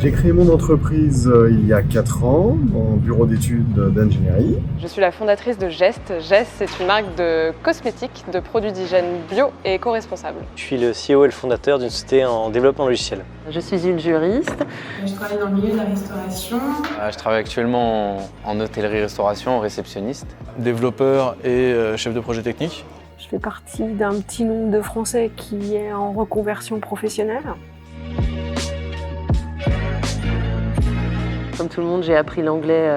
J'ai créé mon entreprise il y a 4 ans en bureau d'études d'ingénierie. Je suis la fondatrice de Gest. Gest, c'est une marque de cosmétiques, de produits d'hygiène bio et éco-responsables. Je suis le CEO et le fondateur d'une société en développement logiciel. Je suis une juriste. Je travaille dans le milieu de la restauration. Je travaille actuellement en hôtellerie-restauration, réceptionniste. Développeur et chef de projet technique. Je fais partie d'un petit nombre de Français qui est en reconversion professionnelle. Comme tout le monde, j'ai appris l'anglais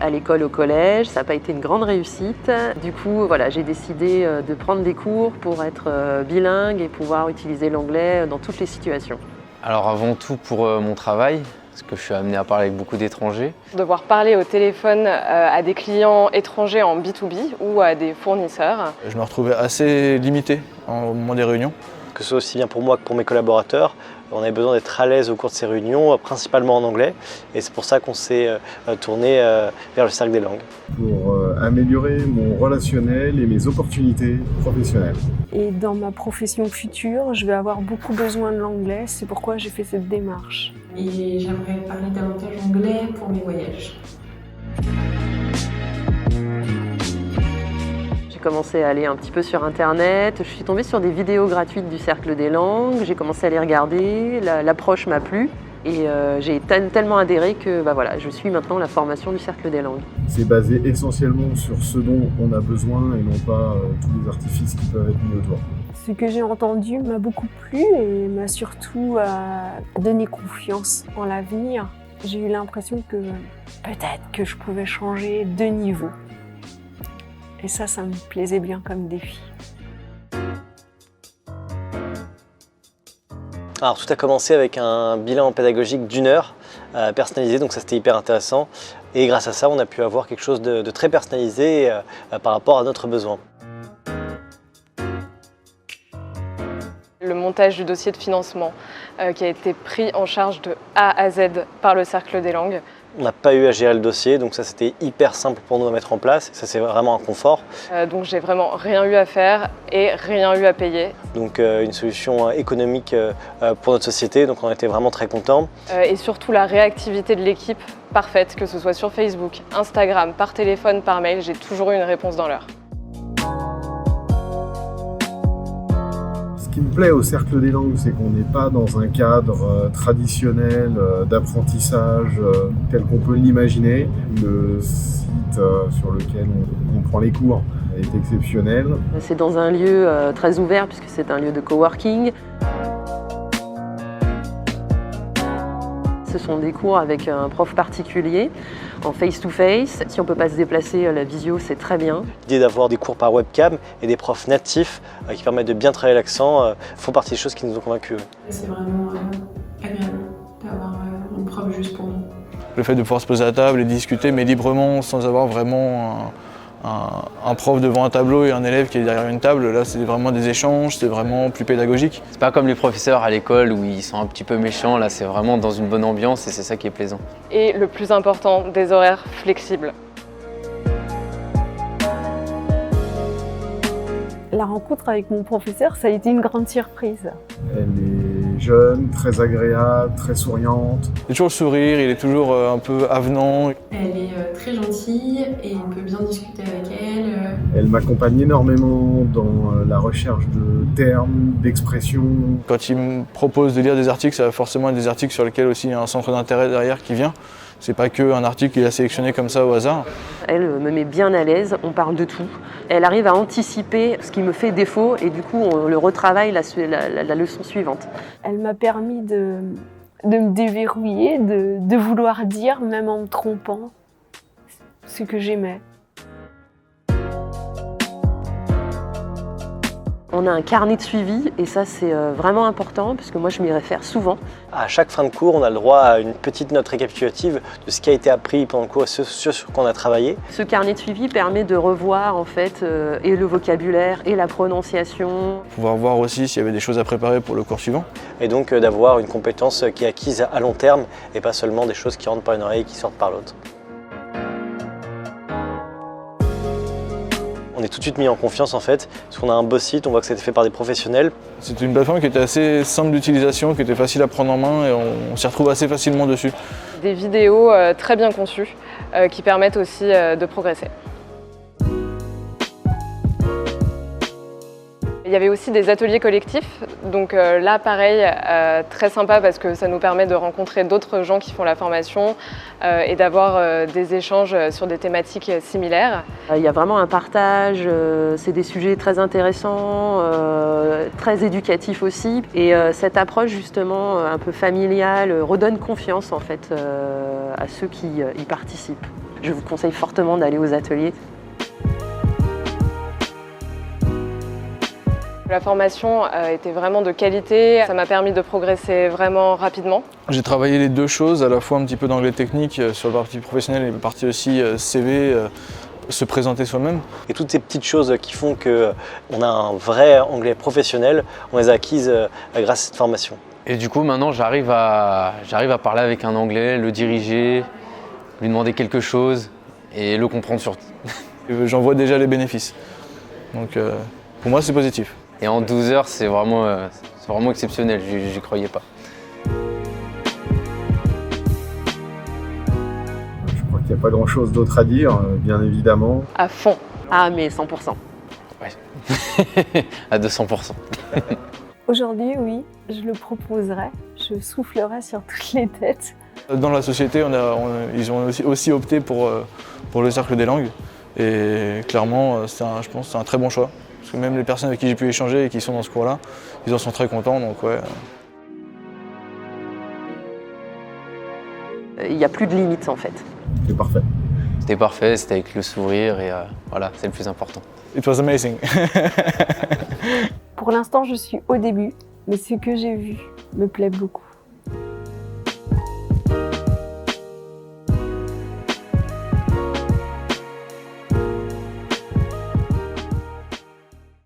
à l'école, au collège. Ça n'a pas été une grande réussite. Du coup, voilà, j'ai décidé de prendre des cours pour être bilingue et pouvoir utiliser l'anglais dans toutes les situations. Alors avant tout pour mon travail, parce que je suis amené à parler avec beaucoup d'étrangers. Devoir parler au téléphone à des clients étrangers en B2B ou à des fournisseurs. Je me retrouvais assez limité au moment des réunions. Que ce soit aussi bien pour moi que pour mes collaborateurs, on avait besoin d'être à l'aise au cours de ces réunions, principalement en anglais. Et c'est pour ça qu'on s'est tourné vers le Cercle des langues. Pour améliorer mon relationnel et mes opportunités professionnelles. Et dans ma profession future, je vais avoir beaucoup besoin de l'anglais. C'est pourquoi j'ai fait cette démarche. Et j'aimerais parler davantage anglais pour mes voyages. J'ai commencé à aller un petit peu sur internet, je suis tombée sur des vidéos gratuites du Cercle des langues, j'ai commencé à les regarder, l'approche m'a plu et j'ai tellement adhéré que voilà, je suis maintenant la formation du Cercle des langues. C'est basé essentiellement sur ce dont on a besoin et non pas tous les artifices qui peuvent être mis autour. Ce que j'ai entendu m'a beaucoup plu et m'a surtout donné confiance en l'avenir. J'ai eu l'impression que peut-être que je pouvais changer de niveau. Et ça me plaisait bien comme défi. Alors tout a commencé avec un bilan pédagogique d'1 heure personnalisé, donc ça c'était hyper intéressant. Et grâce à ça, on a pu avoir quelque chose de très personnalisé par rapport à notre besoin. Le montage du dossier de financement qui a été pris en charge de A à Z par le Cercle des langues. On n'a pas eu à gérer le dossier, donc ça c'était hyper simple pour nous à mettre en place. Ça c'est vraiment un confort. Donc j'ai vraiment rien eu à faire et rien eu à payer. Donc une solution économique pour notre société, donc on était vraiment très contents. Et surtout la réactivité de l'équipe parfaite, que ce soit sur Facebook, Instagram, par téléphone, par mail, j'ai toujours eu une réponse dans l'heure. Ce qui me plaît au Cercle des langues, c'est qu'on n'est pas dans un cadre traditionnel d'apprentissage tel qu'on peut l'imaginer. Le site sur lequel on prend les cours est exceptionnel. C'est dans un lieu très ouvert puisque c'est un lieu de coworking. Ce sont des cours avec un prof particulier, en face-to-face. Si on ne peut pas se déplacer, la visio, c'est très bien. L'idée d'avoir des cours par webcam et des profs natifs qui permettent de bien travailler l'accent font partie des choses qui nous ont convaincus. C'est vraiment agréable d'avoir une prof juste pour nous. Le fait de pouvoir se poser à table et discuter, mais librement, sans avoir vraiment un prof devant un tableau et un élève qui est derrière une table, là c'est vraiment des échanges, c'est vraiment plus pédagogique. C'est pas comme les professeurs à l'école où ils sont un petit peu méchants, là c'est vraiment dans une bonne ambiance et c'est ça qui est plaisant. Et le plus important, des horaires flexibles. La rencontre avec mon professeur, ça a été une grande surprise. Elle est jeune, très agréable, très souriante. Il a toujours le sourire, il est toujours un peu avenant. Elle est très gentille et on peut bien discuter avec elle. Elle m'accompagne énormément dans la recherche de termes, d'expressions. Quand il me propose de lire des articles, ça va forcément être des articles sur lesquels aussi il y a un centre d'intérêt derrière qui vient. C'est pas qu'un article qu'il a sélectionné comme ça au hasard. Elle me met bien à l'aise, on parle de tout. Elle arrive à anticiper ce qui me fait défaut et du coup on le retravaille la leçon suivante. Elle m'a permis de me déverrouiller, de vouloir dire, même en me trompant, ce que j'aimais. On a un carnet de suivi et ça c'est vraiment important puisque moi je m'y réfère souvent. À chaque fin de cours, on a le droit à une petite note récapitulative de ce qui a été appris pendant le cours et ce sur quoi on a travaillé. Ce carnet de suivi permet de revoir en fait et le vocabulaire et la prononciation. Pouvoir voir aussi s'il y avait des choses à préparer pour le cours suivant. Et donc d'avoir une compétence qui est acquise à long terme et pas seulement des choses qui rentrent par une oreille et qui sortent par l'autre. on est tout de suite mis en confiance en fait, parce qu'on a un beau site, on voit que c'était fait par des professionnels. C'est une plateforme qui était assez simple d'utilisation, qui était facile à prendre en main et on s'y retrouve assez facilement dessus. Des vidéos très bien conçues qui permettent aussi de progresser. Il y avait aussi des ateliers collectifs, donc là pareil, très sympa parce que ça nous permet de rencontrer d'autres gens qui font la formation et d'avoir des échanges sur des thématiques similaires. Il y a vraiment un partage, c'est des sujets très intéressants, très éducatifs aussi. Et cette approche justement un peu familiale redonne confiance en fait à ceux qui y participent. Je vous conseille fortement d'aller aux ateliers. La formation était vraiment de qualité, ça m'a permis de progresser vraiment rapidement. J'ai travaillé les deux choses, à la fois un petit peu d'anglais technique sur la partie professionnelle et la partie aussi CV, se présenter soi-même. Et toutes ces petites choses qui font qu'on a un vrai anglais professionnel, on les a acquises grâce à cette formation. Et du coup, maintenant, j'arrive à parler avec un Anglais, le diriger, lui demander quelque chose et le comprendre surtout. J'en vois déjà les bénéfices. Donc pour moi, c'est positif. Et en 12 heures, c'est vraiment exceptionnel, j'y croyais pas. Je crois qu'il n'y a pas grand-chose d'autre à dire, bien évidemment. À fond. Ah mais 100%. Ouais. À 200%. Aujourd'hui, oui, je le proposerai. Je soufflerai sur toutes les têtes. Dans la société, ils ont aussi opté pour le Cercle des langues. Et clairement, je pense que c'est un très bon choix. Parce que même les personnes avec qui j'ai pu échanger et qui sont dans ce cours-là, ils en sont très contents. Donc ouais. Il n'y a plus de limites en fait. C'est parfait. C'était parfait, c'était avec le sourire et voilà, c'est le plus important. It was amazing. Pour l'instant, je suis au début, mais ce que j'ai vu me plaît beaucoup.